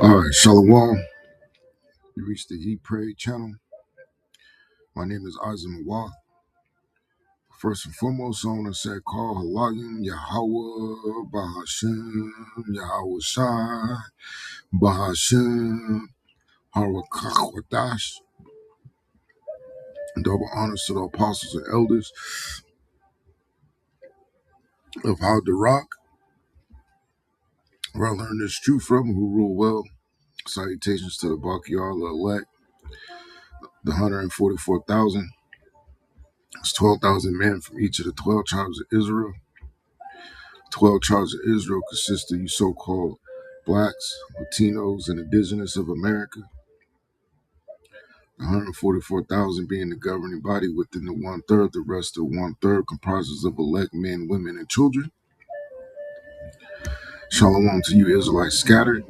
All right, Shalom. You reached the Eat Pray channel. My name is Isaac Mawar. First and foremost, I want to say, call Halayim Yahweh Bahashem Yahweh Shai Bahashem Harakachwadash. Double honors to the apostles and elders of How the Rock, where I learned this truth from, who rule well. Salutations to the Backyard, the elect, the 144,000. It's 12,000 men from each of the 12 tribes of Israel. 12 tribes of Israel consist of you so-called blacks, Latinos, and indigenous of America. 144,000 being the governing body within the one-third. The rest of one-third comprises of elect men, women, and children. Shalom to you Israelites scattered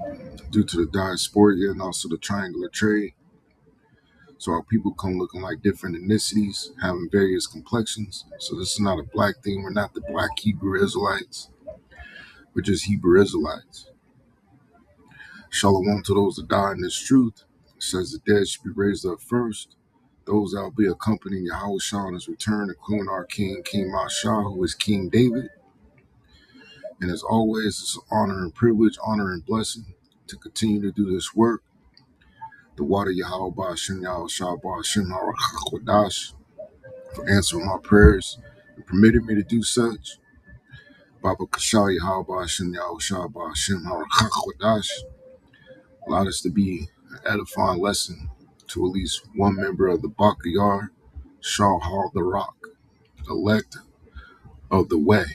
due to the diaspora and also the triangular trade. So our people come looking like different ethnicities, having various complexions. So this is not a black thing. We're not the black Hebrew Israelites. We're just Hebrew Israelites. Shalom to those that die in this truth. It says the dead should be raised up first. Those that will be accompanying Yahweh Shah on his return, including our King, King Mashah, who is King David. And as always, it's an honor and privilege, honor and blessing to continue to do this work. The water Yahweh Ba'ashem Yahweh Shah Ba'ashem Harakachwadash for answering my prayers and permitting me to do such. Baba Kashal Yahweh Ba'ashem Yahweh Shah Ba'ashem Harakachwadash allowed us to be an edifying lesson to at least one member of the Backyard, Shah Hall the Rock, elect of the way.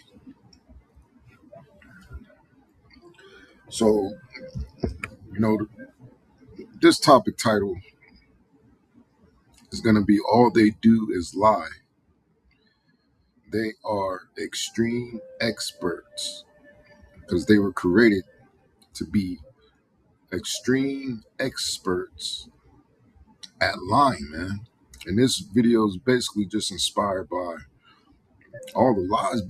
So, this topic title is going to be All They Do Is Lie. They are extreme experts because they were created to be extreme experts at lying, man. And this video is basically just inspired by all the lies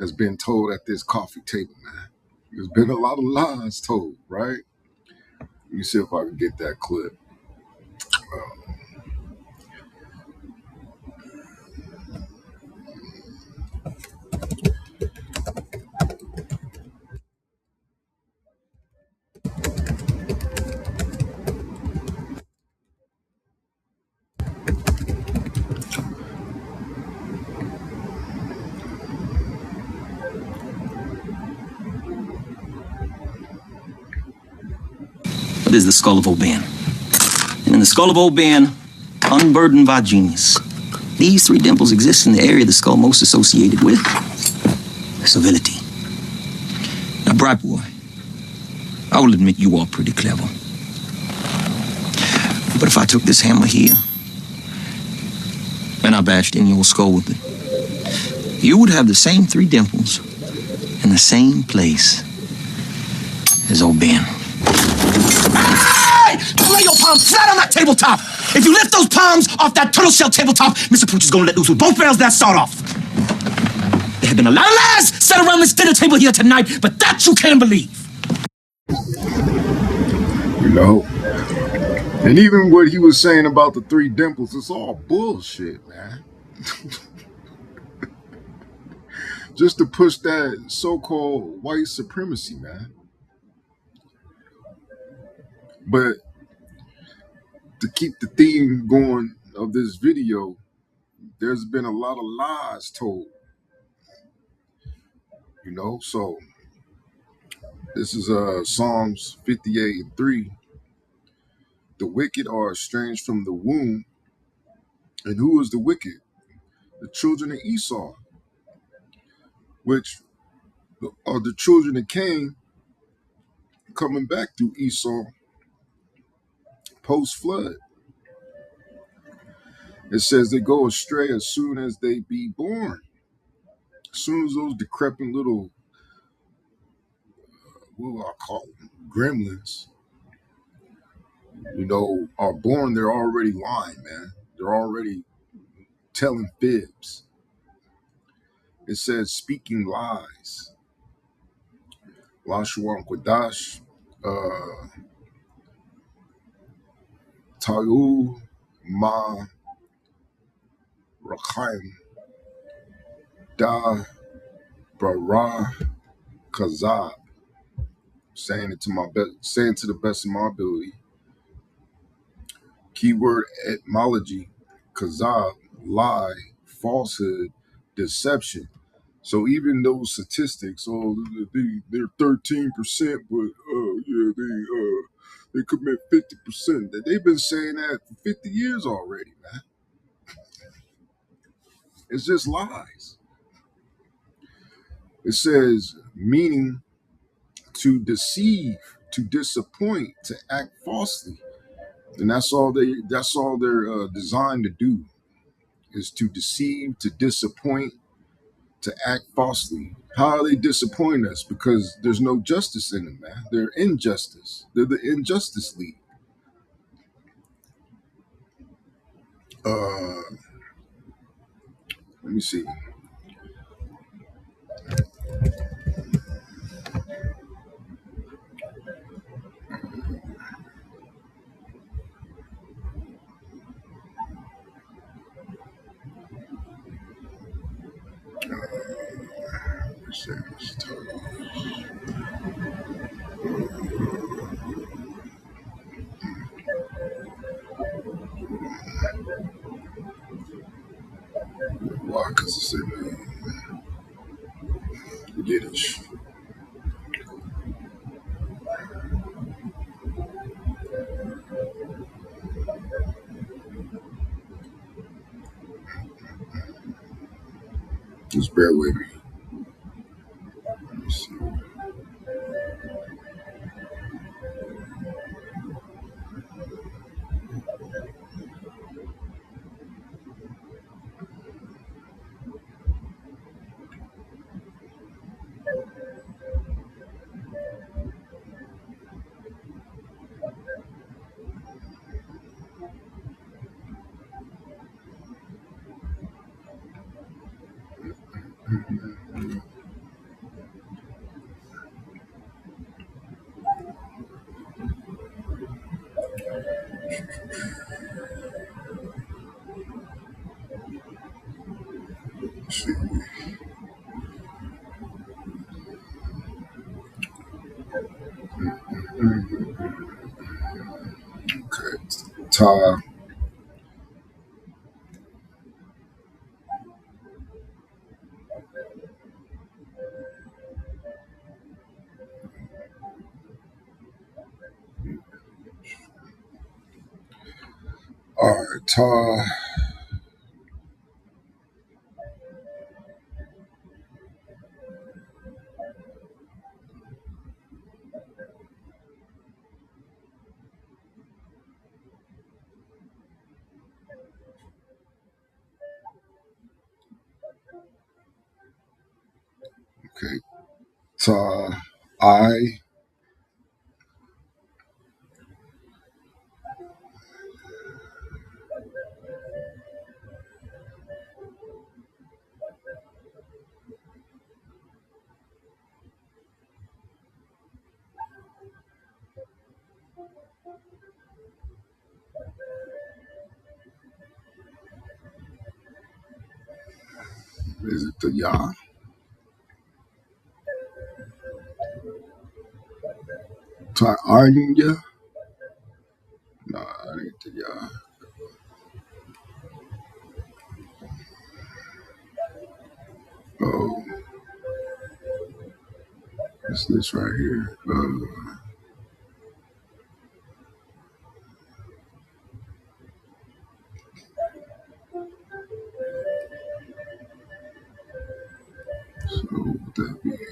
has been told at this coffee table, man. There's been a lot of lies told, right? Let me see if I can get that clip. What is the skull of Oban? And in the skull of Oban, unburdened by genius, these three dimples exist in the area of the skull most associated with civility. Now, bright boy, I will admit you are pretty clever. But if I took this hammer here and I bashed in your skull with it, you would have the same three dimples in the same place as Oban. Hey! Don't lay your palms flat on that tabletop! If you lift those palms off that turtle shell tabletop, Mr. Pooch is gonna let loose with both barrels that start off. There have been a lot of lies set around this dinner table here tonight, but that you can't believe. And even what he was saying about the three dimples, it's all bullshit, man. Just to push that so-called white supremacy, man. But to keep the theme going of this video, there's been a lot of lies told, so this is Psalms 58:3. The wicked are estranged from the womb. And who is the wicked? The children of Esau, which are the children of Cain coming back through Esau post-flood. It says they go astray as soon as they be born. As soon as those decrepit little, what do I call them, gremlins, are born, they're already lying, man. They're already telling fibs. It says speaking lies. Lashuan Kwadash, Uh, Tayu Ma Rakhaim Da Bara Kazab, saying to the best of my ability. Keyword etymology, Kazab, lie, falsehood, deception. So even those statistics, they're 13%, but yeah, they commit 50%. That they've been saying that for 50 years already, man. It's just lies. It says meaning to deceive, to disappoint, to act falsely, and that's all they're designed to do, is to deceive, to disappoint, to act falsely. How are they disappointing us? Because there's no justice in them, man. They're injustice. They're the Injustice League. Uh, Let me see. Why? Because it's in Yiddish. Just bear with me. Let me see. Okay. Ta. All right. Ta. Okay. Ta. I. Is it the Ya? Ta. Anya? Nah, that ain't the Ya. Oh, it's this right here. So would that be the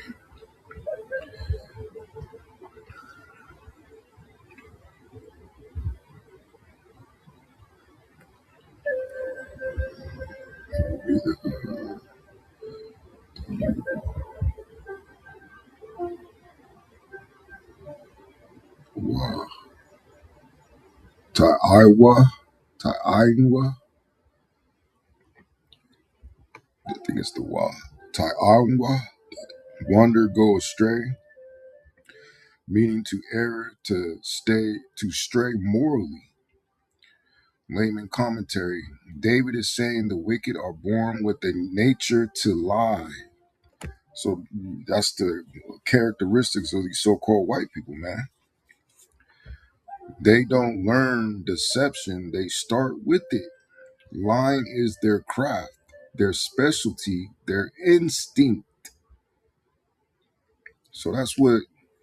Wa? Ta. Iwa? Ta. Iwa? I think it's the Wa. Ta. Iwa? Wander, go astray. meaning to err, to stray morally. Layman commentary. David is saying the wicked are born with a nature to lie. So that's the characteristics of these so-called white people, man. They don't learn deception, they start with it. Lying is their craft, their specialty, their instinct. So that's what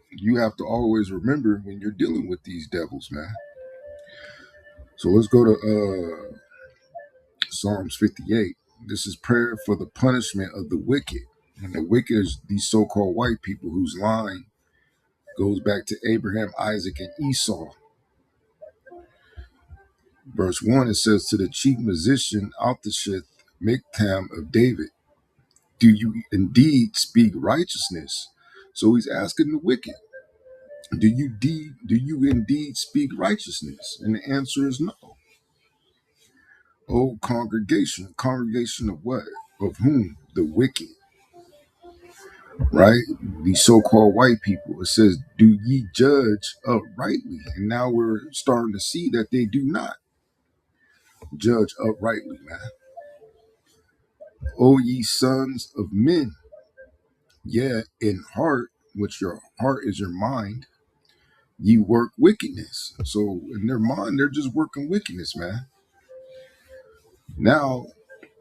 you have to always remember when you're dealing with these devils, man. So let's go to Psalms 58. This is prayer for the punishment of the wicked. And the wicked is these so-called white people whose line goes back to Abraham, Isaac, and Esau. Verse 1, it says, to the chief musician, Altashith, Miktam of David, do you indeed speak righteousness? So he's asking the wicked, do you indeed speak righteousness? And the answer is no. Oh, congregation of what? Of whom? The wicked, right? These so-called white people. It says, do ye judge uprightly? And now we're starting to see that they do not judge uprightly, man. O ye sons of men, yeah, in heart, which your heart is your mind, ye work wickedness. So in their mind, they're just working wickedness, man. Now,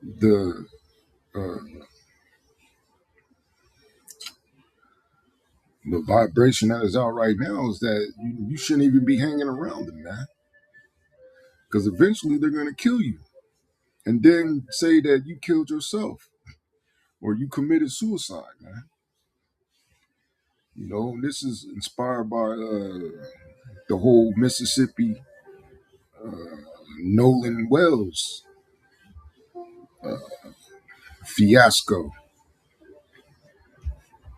the uh, the vibration that is out right now is that you shouldn't even be hanging around them, man, because eventually they're going to kill you, and then say that you killed yourself or you committed suicide, man. You know, this is inspired by the whole Mississippi Nolan Wells fiasco.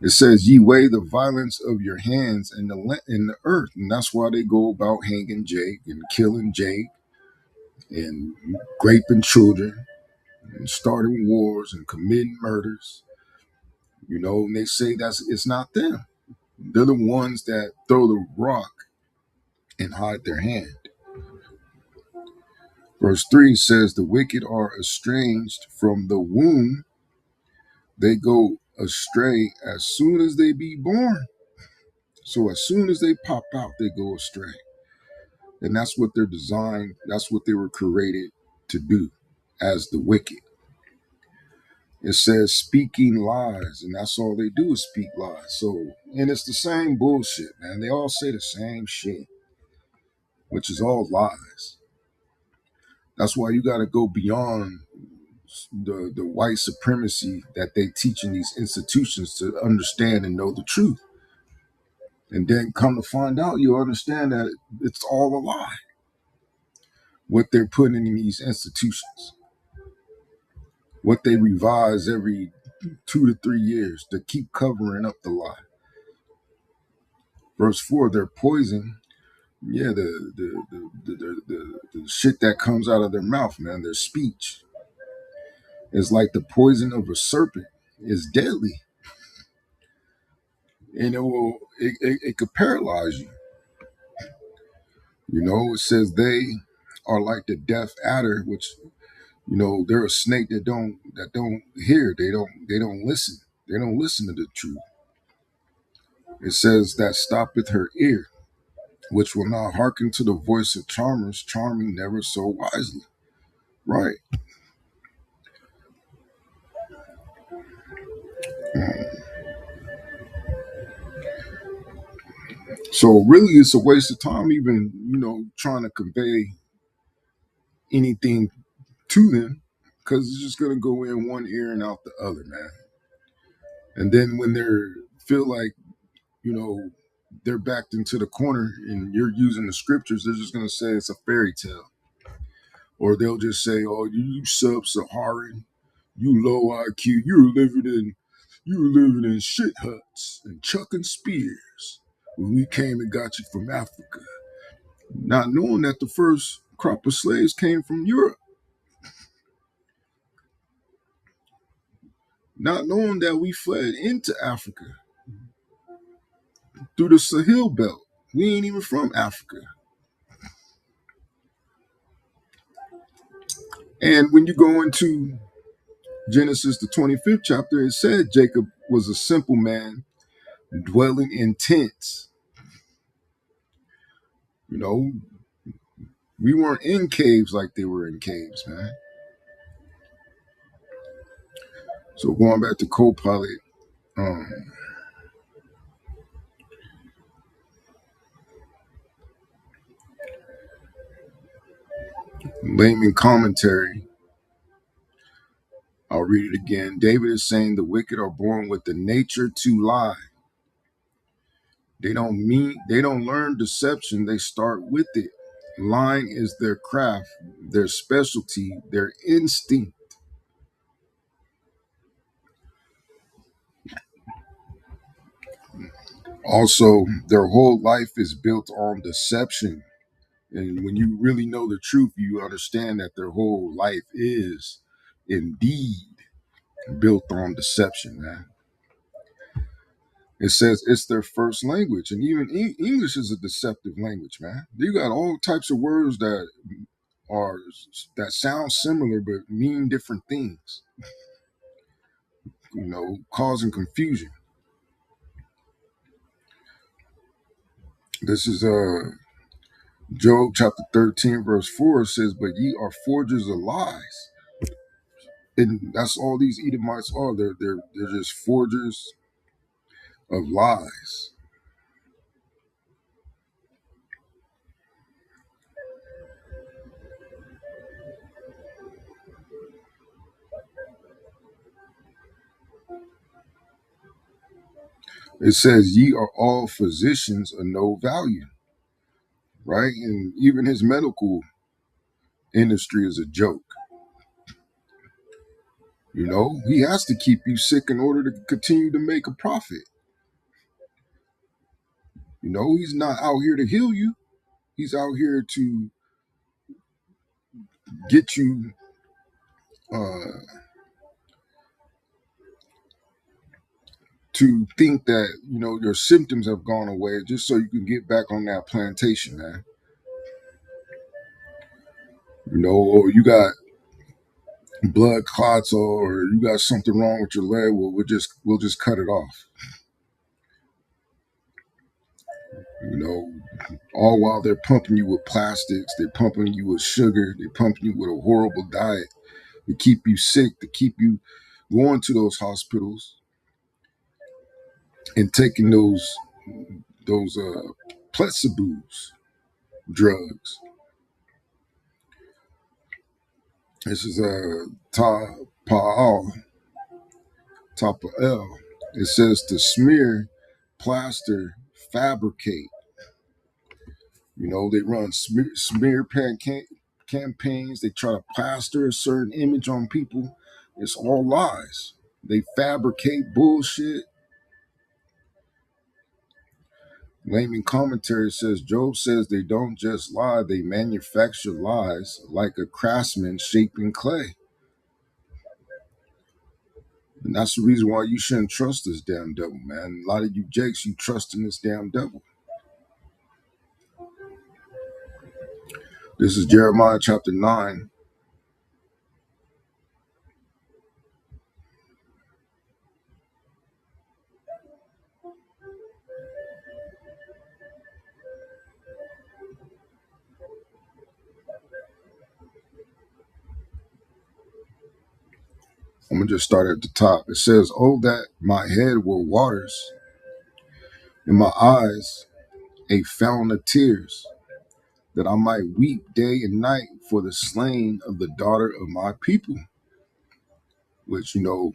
It says, "Ye weigh the violence of your hands in the earth," and that's why they go about hanging Jake and killing Jake and raping children and starting wars and committing murders. You know, and they say it's not them. They're the ones that throw the rock and hide their hand. Verse 3 says, "The wicked are estranged from the womb; they go astray as soon as they be born." So as soon as they pop out, they go astray. And that's what they're designed, that's what they were created to do as the wicked. It says speaking lies, and that's all they do is speak lies. So, and it's the same bullshit, man. They all say the same shit, which is all lies. That's why you got to go beyond the white supremacy that they teach in these institutions to understand and know the truth. And then come to find out, you understand that it's all a lie, what they're putting in these institutions, what they revise every 2 to 3 years to keep covering up the lie. Verse 4, their poison, yeah, the shit that comes out of their mouth, man, their speech is like the poison of a serpent. It's deadly, and it could paralyze you. You know, it says they are like the deaf adder, which, you know, they're a snake that don't hear, they don't listen. They don't listen to the truth. It says that stoppeth her ear, which will not hearken to the voice of charmers, charming never so wisely. Right. So really it's a waste of time even, you know, trying to convey anything to them, because it's just gonna go in one ear and out the other, man. And then when they're feel like, you know, they're backed into the corner and you're using the scriptures, they're just gonna say it's a fairy tale. Or they'll just say, "Oh, you sub-Saharan, you low IQ, you're living in shit huts and chucking spears when we came and got you from Africa," not knowing that the first crop of slaves came from Europe, not knowing that we fled into Africa through the Sahel belt. We ain't even from Africa. And when you go into Genesis, the 25th chapter, it said Jacob was a simple man dwelling in tents. You know, we weren't in caves like they were in caves, man. So going back to co-pilot, um, layman commentary, I'll read it again. David is saying the wicked are born with the nature to lie. They don't learn deception, they start with it. Lying is their craft, their specialty, their instinct. Also, their whole life is built on deception. And when you really know the truth, you understand that their whole life is indeed built on deception, man. It says it's their first language, and even English is a deceptive language, man. You got all types of words are that sound similar but mean different things, causing confusion. This is Job chapter 13, verse 4 says, "But ye are forgers of lies." And that's all these Edomites are. They're just forgers of lies. It says, "Ye are all physicians of no value," right? And even his medical industry is a joke. He has to keep you sick in order to continue to make a profit. He's not out here to heal you. He's out here to get you uh, to think that your symptoms have gone away, just so you can get back on that plantation, man. Or you got blood clots, or you got something wrong with your leg. Well, we'll just cut it off. All while they're pumping you with plastics, they're pumping you with sugar, they're pumping you with a horrible diet to keep you sick, to keep you going to those hospitals and taking those placebos drugs. This is Ta'al, Tapa'el. It says to smear, plaster, fabricate. They run smear campaigns. They try to plaster a certain image on people. It's all lies. They fabricate bullshit. Layman commentary says Job says they don't just lie, they manufacture lies like a craftsman shaping clay. And that's the reason why you shouldn't trust this damn devil, man. A lot of you jakes, you trust in this damn devil. This is Jeremiah chapter 9. I'm going to just start at the top. It says, "Oh, that my head were waters, and my eyes a fountain of tears, that I might weep day and night for the slain of the daughter of my people," which, in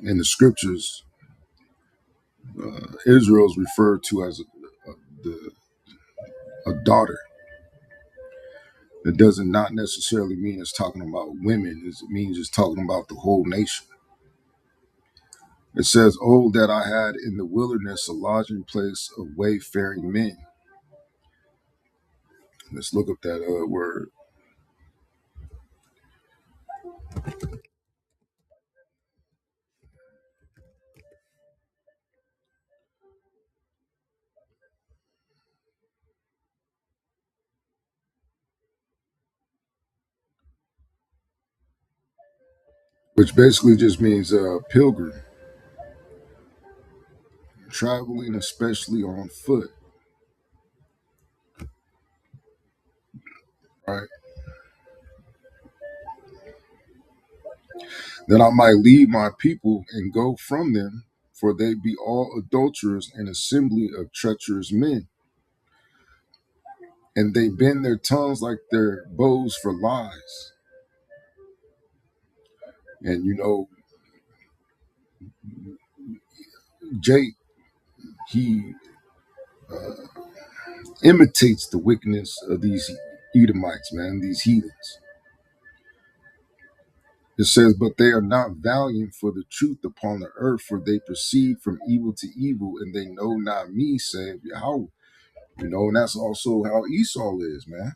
the scriptures, Israel is referred to as a daughter. It doesn't not necessarily mean it's talking about women. It means it's talking about the whole nation. It says, "Oh, that I had in the wilderness a lodging place of wayfaring men." Let's look up that word. which basically just means pilgrim, traveling especially on foot, right? That I might leave my people and go from them, for they be all adulterers and assembly of treacherous men. And they bend their tongues like their bows for lies. And Jake, he imitates the wickedness of these Edomites, man, these heathens. It says, but they are not valiant for the truth upon the earth, for they proceed from evil to evil, and they know not me, save Yahweh. And that's also how Esau is, man.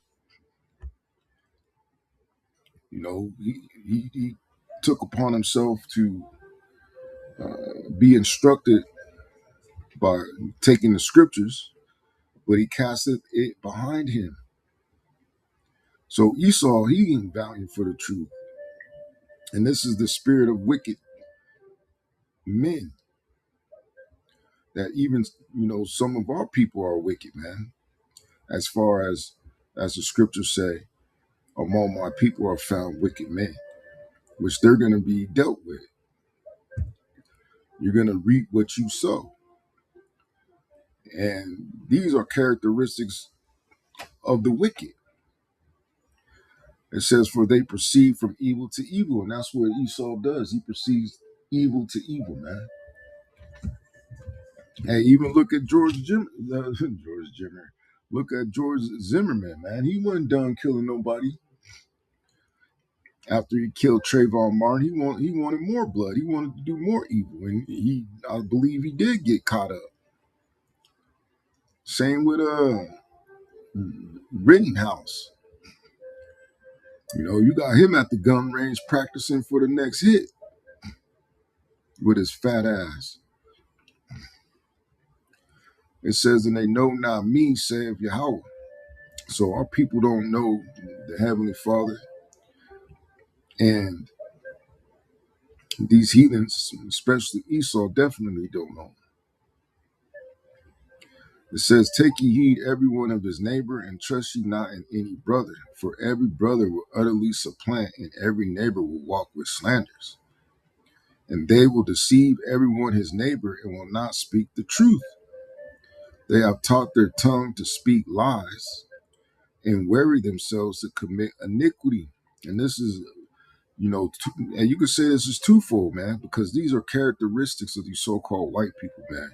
He took upon himself to be instructed by taking the scriptures, but he casteth it behind him. So Esau, he ain't valiant for the truth. And this is the spirit of wicked men that even, some of our people are wicked, man. As far as the scriptures say, among my people are found wicked men, which they're going to be dealt with. You're going to reap what you sow. And these are characteristics of the wicked. It says, for they proceed from evil to evil. And that's what Esau does. He proceeds evil to evil, man. Hey, even look at George Zimmer. Look at George Zimmerman, man. He wasn't done killing nobody. After he killed Trayvon Martin, he wanted more blood. He wanted to do more evil, and I believe he did get caught up. Same with Rittenhouse. You got him at the gun range practicing for the next hit with his fat ass. It says, and they know not me, save Yahweh. So our people don't know the Heavenly Father, and these heathens, especially Esau, definitely don't know. It says, take ye heed every one of his neighbor, and trust ye not in any brother, for every brother will utterly supplant, and every neighbor will walk with slanders. And they will deceive every one his neighbor, and will not speak the truth. They have taught their tongue to speak lies, and weary themselves to commit iniquity. And this is, and you could say this is twofold, man, because these are characteristics of these so-called white people, man,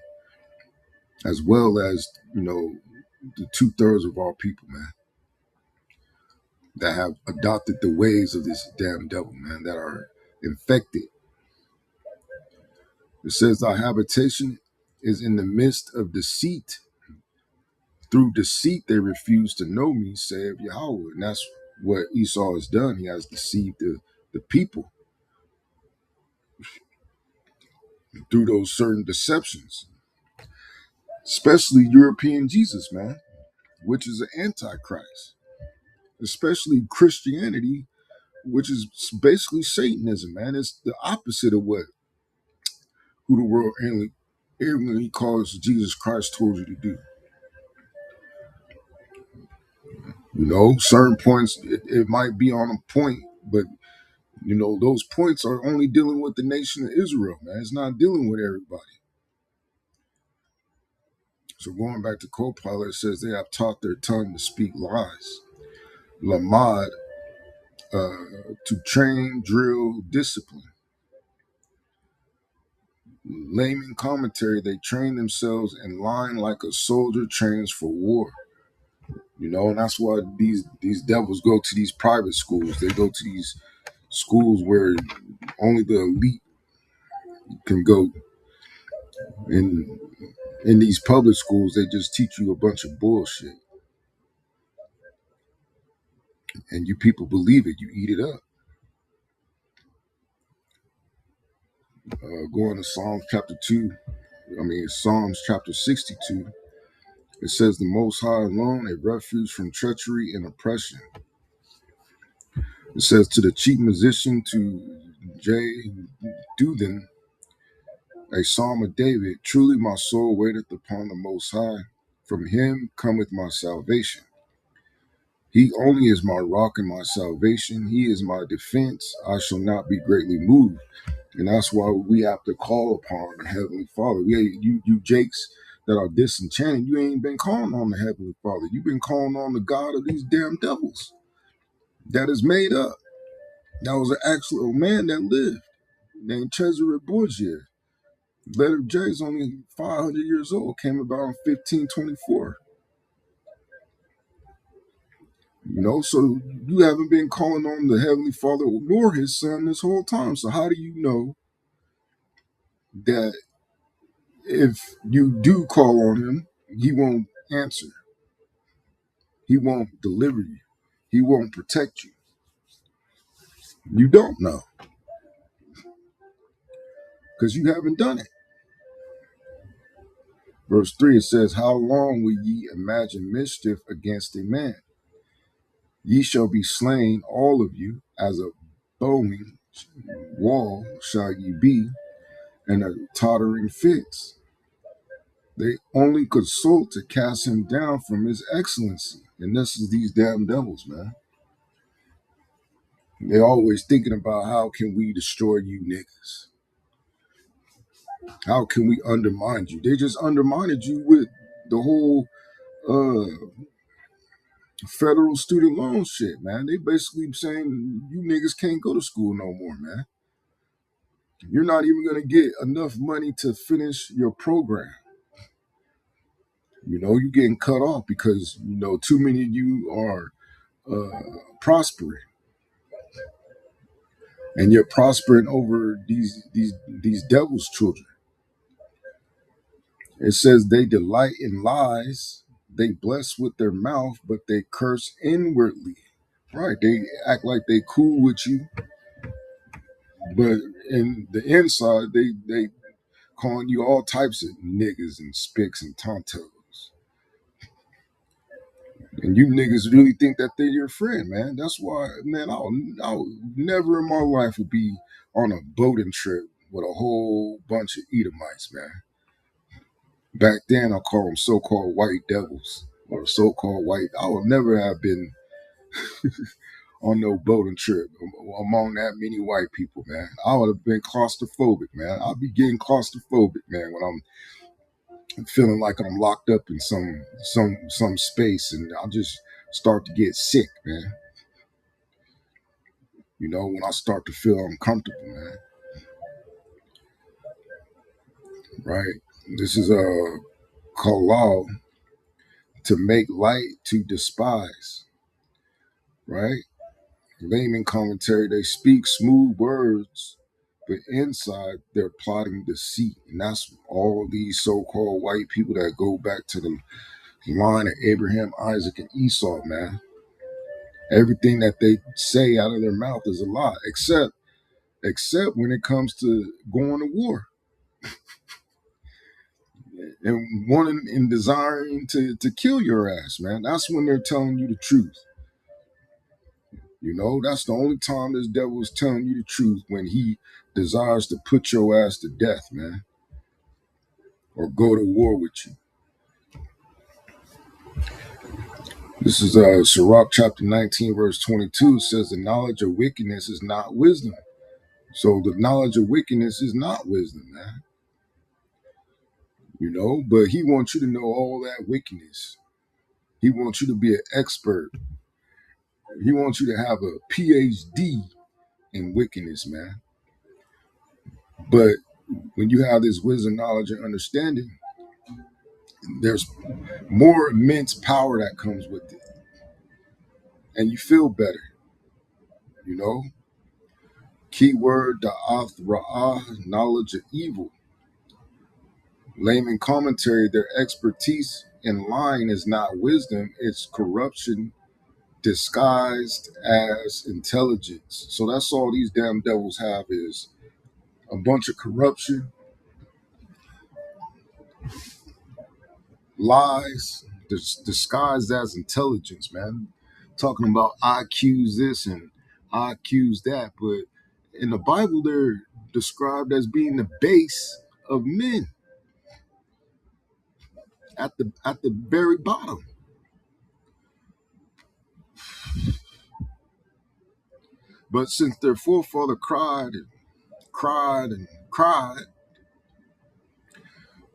as well as, the 2/3 of our people, man, that have adopted the ways of this damn devil, man, that are infected. It says, thy habitation is in the midst of deceit. Through deceit, they refuse to know me, save Yahweh. And that's what Esau has done. He has deceived the people through those certain deceptions, especially European Jesus, man, which is an antichrist, especially Christianity, which is basically Satanism, man. It's the opposite of who the world arrogantly calls Jesus Christ told you to do. Certain points, it might be on a point, but those points are only dealing with the nation of Israel, man. It's not dealing with everybody. So going back to Copilot, it says they have taught their tongue to speak lies. Lamad, to train, drill, discipline. Layman commentary, they train themselves in line like a soldier trains for war. And that's why these devils go to these private schools. They go to these schools where only the elite can go. In these public schools, they just teach you a bunch of bullshit. And you people believe it. You eat it up. Going to Psalms chapter 62. It says, the Most High alone, a refuge from treachery and oppression. It says, to the chief musician, to J. Duthen, a psalm of David. Truly my soul waiteth upon the Most High. From him cometh my salvation. He only is my rock and my salvation. He is my defense. I shall not be greatly moved. And that's why we have to call upon the Heavenly Father. You Jakes that are disenchanted, you ain't been calling on the Heavenly Father. You've been calling on the God of these damn devils that is made up. That was an actual man that lived named Cesare Borgia. Letter J is only 500 years old, came about in 1524. So you haven't been calling on the Heavenly Father nor his son this whole time. So how do you know that if you do call on him, he won't answer? He won't deliver you. He won't protect you. You don't know because you haven't done it. Verse 3, it says, how long will ye imagine mischief against a man? Ye shall be slain, all of you, as a bowing wall shall ye be, and a tottering fits. They only consult to cast him down from his excellency. And this is these damn devils, man. They're always thinking about how can we destroy you niggas? How can we undermine you? They just undermined you with the whole federal student loan shit, man. They basically saying you niggas can't go to school no more, man. You're not even going to get enough money to finish your program. You're getting cut off because, too many of you are prospering. And you're prospering over these devil's children. It says they delight in lies. They bless with their mouth, but they curse inwardly. Right? They act like they cool with you, but in the inside, they calling you all types of niggas and spicks and tontos. And you niggas really think that they're your friend, man. That's why, man, I'll never in my life would be on a boating trip with a whole bunch of Edomites, man. Back then, I call them so-called white devils or so-called white. I would never have been on no boating trip among that many white people, man. I would have been claustrophobic, man. I'll be getting claustrophobic, man, when I'm feeling like I'm locked up in some space, and I'll just start to get sick, man. When I start to feel uncomfortable, man. Right? This is a kalal, to make light, to despise. Right? Layman commentary, they speak smooth words, but inside they're plotting deceit. And that's all these so-called white people that go back to the line of Abraham, Isaac, and Esau, man. Everything that they say out of their mouth is a lie, except when it comes to going to war and wanting and desiring to kill your ass, man. That's when they're telling you the truth. That's the only time this devil is telling you the truth, when he desires to put your ass to death, man, or go to war with you. This is Sirach chapter 19, verse 22. It says, the knowledge of wickedness is not wisdom. So the knowledge of wickedness is not wisdom, man. But he wants you to know all that wickedness. He wants you to be an expert. He wants you to have a PhD in wickedness, man. But when you have this wisdom, knowledge, and understanding, there's more immense power that comes with it. And you feel better, you know? Keyword, da'ath ra'ah, knowledge of evil. Layman commentary, their expertise in lying is not wisdom, it's corruption disguised as intelligence. So that's all these damn devils have, is a bunch of corruption, lies, disguised as intelligence, man. Talking about IQs this and IQs that, but in the Bible, they're described as being the base of men at the very bottom. But since their forefather cried and cried and cried,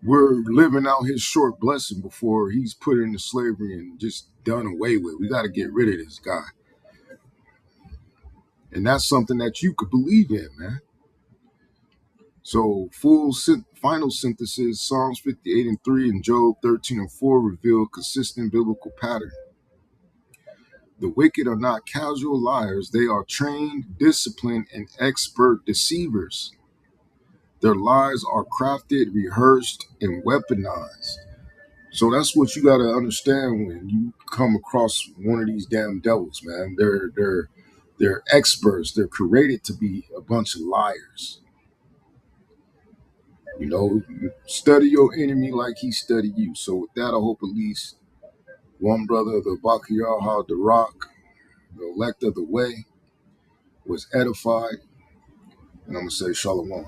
we're living out his short blessing before he's put into slavery and just done away with. We got to get rid of this guy. And that's something that you could believe in, man. So final synthesis, Psalms 58:3 and Job 13:4 reveal a consistent biblical pattern. The wicked are not casual liars. They are trained, disciplined, and expert deceivers. Their lies are crafted, rehearsed, and weaponized. So that's what you got to understand when you come across one of these damn devils, man. They're experts. They're created to be a bunch of liars. You know, study your enemy like he studied you. So with that, I hope at least one brother of the Bakiyah the Rock, the elect of the way, was edified. And I'm going to say shalom.